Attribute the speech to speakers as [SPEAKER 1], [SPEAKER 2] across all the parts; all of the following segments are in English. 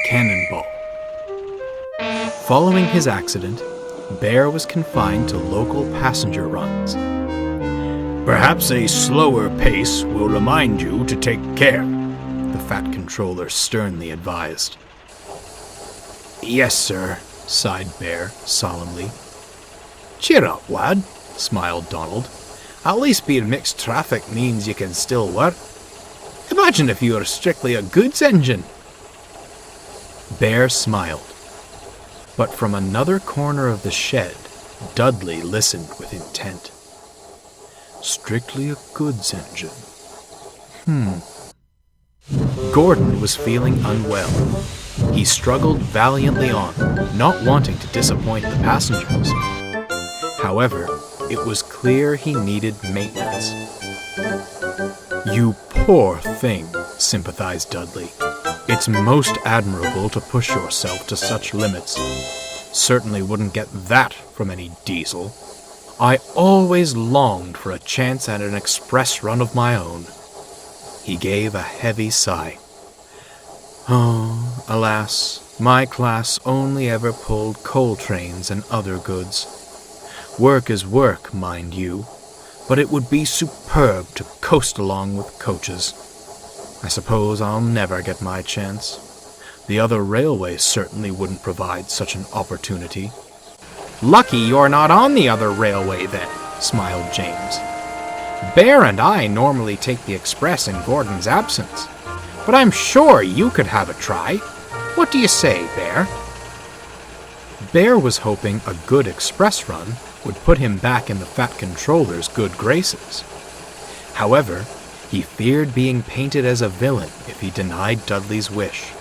[SPEAKER 1] Cannonball. Following his accident, Bear was confined to local passenger runs.
[SPEAKER 2] Perhaps a slower pace will remind you to take care,
[SPEAKER 1] the Fat Controller sternly advised.
[SPEAKER 2] Yes, sir,
[SPEAKER 1] sighed Bear solemnly.
[SPEAKER 2] Cheer up, lad,
[SPEAKER 1] smiled Donald.
[SPEAKER 2] At least being mixed traffic means you can still work. Imagine if you were strictly a goods engine.
[SPEAKER 1] Bear smiled. But from another corner of the shed, Dudley listened with intent. Strictly a goods engine. Gordon was feeling unwell. He struggled valiantly on, not wanting to disappoint the passengers. However, it was clear he needed maintenance. You poor thing, sympathized Dudley. It's most admirable to push yourself to such limits. Certainly wouldn't get that from any diesel. I always longed for a chance at an express run of my own. He gave a heavy sigh. Oh, alas, my class only ever pulled coal trains and other goods. Work is work, mind you, but it would be superb to coast along with coaches. I suppose I'll never get my chance. The other railways certainly wouldn't provide such an opportunity.
[SPEAKER 2] Lucky you're not on the other railway then, smiled James. Bear and I normally take the express in Gordon's absence, but I'm sure you could have a try. What do you say, Bear?
[SPEAKER 1] Bear was hoping a good express run would put him back in the Fat Controller's good graces. However, he feared being painted as a villain if he denied Dudley's wish.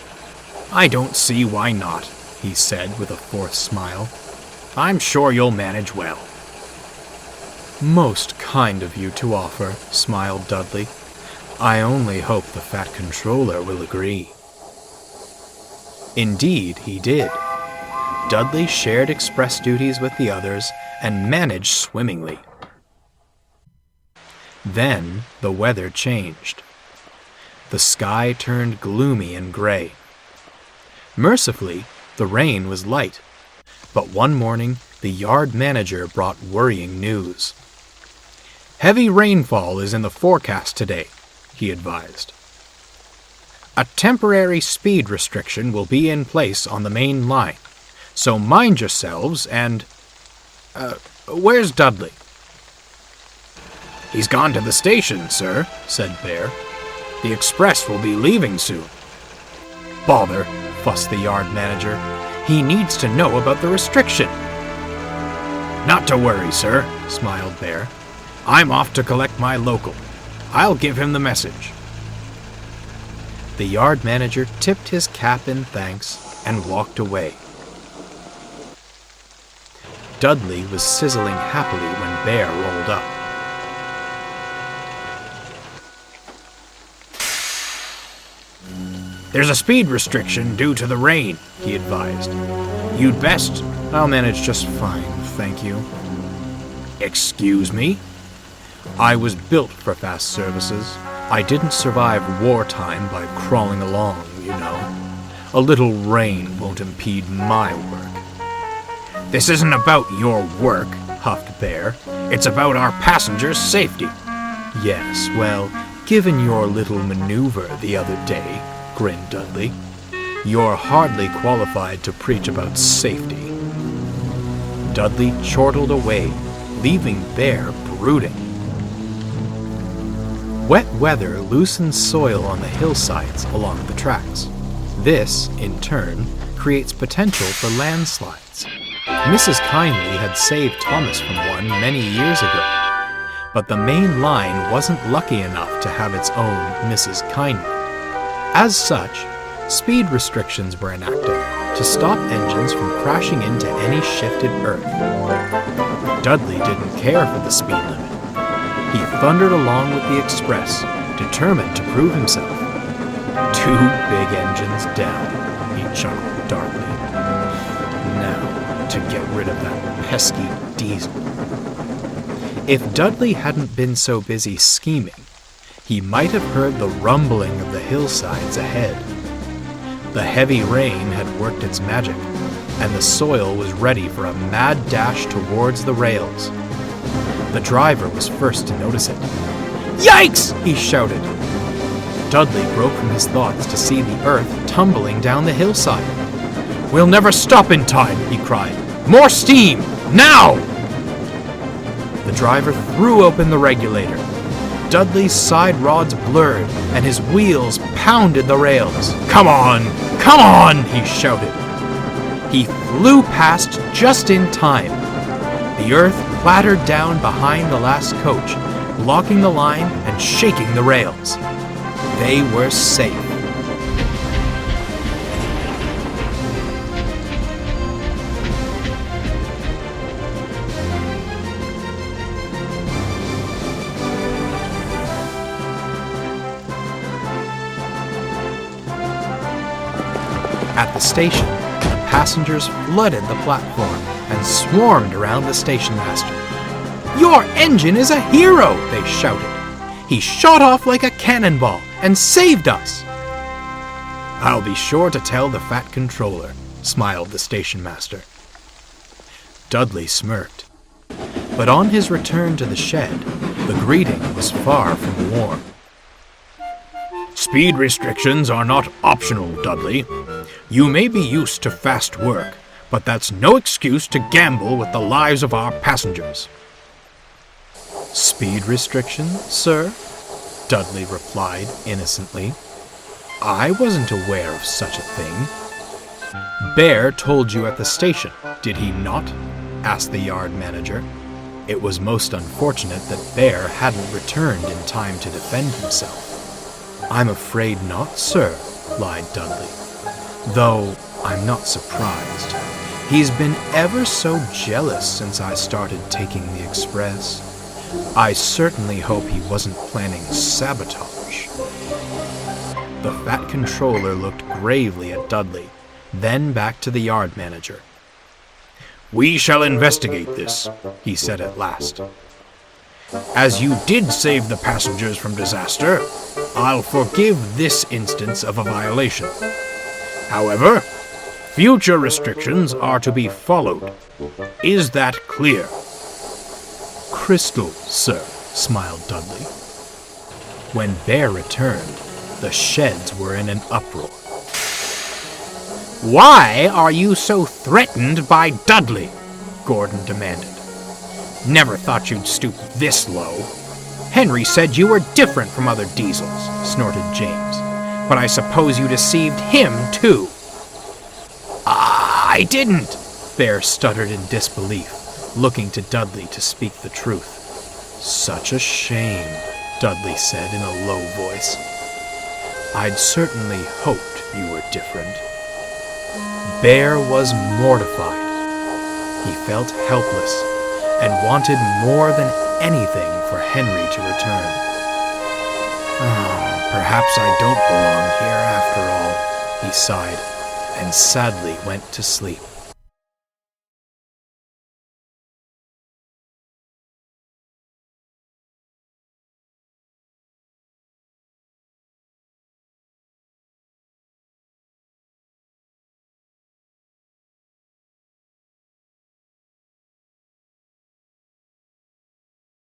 [SPEAKER 2] I don't see why not, he said with a forced smile. I'm sure you'll manage well.
[SPEAKER 1] Most kind of you to offer, smiled Dudley. I only hope the Fat Controller will agree. Indeed, he did. Dudley shared express duties with the others and managed swimmingly. Then the weather changed. The sky turned gloomy and gray. Mercifully, the rain was light, but one morning the yard manager brought worrying news.
[SPEAKER 2] Heavy rainfall is in the forecast today, he advised. A temporary speed restriction will be in place on the main line, so mind yourselves and... where's Dudley? He's gone to the station, sir, said Bear. The express will be leaving soon. Bother, fussed the yard manager. He needs to know about the restriction. Not to worry, sir, smiled Bear. I'm off to collect my local. I'll give him the message.
[SPEAKER 1] The yard manager tipped his cap in thanks and walked away. Dudley was sizzling happily when Bear rolled up.
[SPEAKER 2] There's a speed restriction due to the rain, he advised. You'd best...
[SPEAKER 1] I'll manage just fine, thank you.
[SPEAKER 2] Excuse me?
[SPEAKER 1] I was built for fast services. I didn't survive wartime by crawling along, you know. A little rain won't impede my work.
[SPEAKER 2] This isn't about your work, huffed Bear. It's about our passengers' safety.
[SPEAKER 1] Yes, well, given your little maneuver the other day, grinned Dudley, you're hardly qualified to preach about safety. Dudley chortled away, leaving Bear brooding. Wet weather loosens soil on the hillsides along the tracks. This, in turn, creates potential for landslides. Mrs. Kindly had saved Thomas from one many years ago, but the main line wasn't lucky enough to have its own Mrs. Kindly. As such, speed restrictions were enacted to stop engines from crashing into any shifted earth. Dudley didn't care for the speed limit. He thundered along with the express, determined to prove himself. 2 big engines down, he chuckled darkly. Now, to get rid of that pesky diesel. If Dudley hadn't been so busy scheming, he might have heard the rumbling of the hillsides ahead. The heavy rain had worked its magic, and the soil was ready for a mad dash towards the rails. The driver was first to notice it. "Yikes!" he shouted. Dudley broke from his thoughts to see the earth tumbling down the hillside. "We'll never stop in time," he cried. "More steam! Now!" The driver threw open the regulator. Dudley's side rods blurred, and his wheels pounded the rails. "Come on! Come on!" he shouted. He flew past just in time. The earth clattered down behind the last coach, blocking the line and shaking the rails. They were safe. At the station, the passengers flooded the platform and swarmed around the station master. "Your engine is a hero!" they shouted. "He shot off like a cannonball and saved us!" "I'll be sure to tell the fat controller," smiled the station master. Dudley smirked. But on his return to the shed, the greeting was far from warm. "Speed restrictions are not optional, Dudley. You may be used to fast work, but that's no excuse to gamble with the lives of our passengers." "Speed restrictions, sir?" Dudley replied innocently. "I wasn't aware of such a thing." "Bear told you at the station, did he not?" asked the yard manager. It was most unfortunate that Bear hadn't returned in time to defend himself. "I'm afraid not, sir," lied Dudley. "Though I'm not surprised. He's been ever so jealous since I started taking the express. I certainly hope he wasn't planning sabotage." The fat controller looked gravely at Dudley, then back to the yard manager. "We shall investigate this," he said at last. "As you did save the passengers from disaster, I'll forgive this instance of a violation. However, future restrictions are to be followed. Is that clear?" "Crystal, sir," smiled Dudley. When Bear returned, the sheds were in an uproar. "Why are you so threatened by Dudley?" Gordon demanded. "Never thought you'd stoop this low." "Henry said you were different from other diesels," snorted James. "But I suppose you deceived him, too." "I didn't," Bear stuttered in disbelief, looking to Dudley to speak the truth. "Such a shame," Dudley said in a low voice. "I'd certainly hoped you were different." Bear was mortified. He felt helpless and wanted more than anything for Henry to return. "Perhaps I don't belong here after all," he sighed, and sadly went to sleep.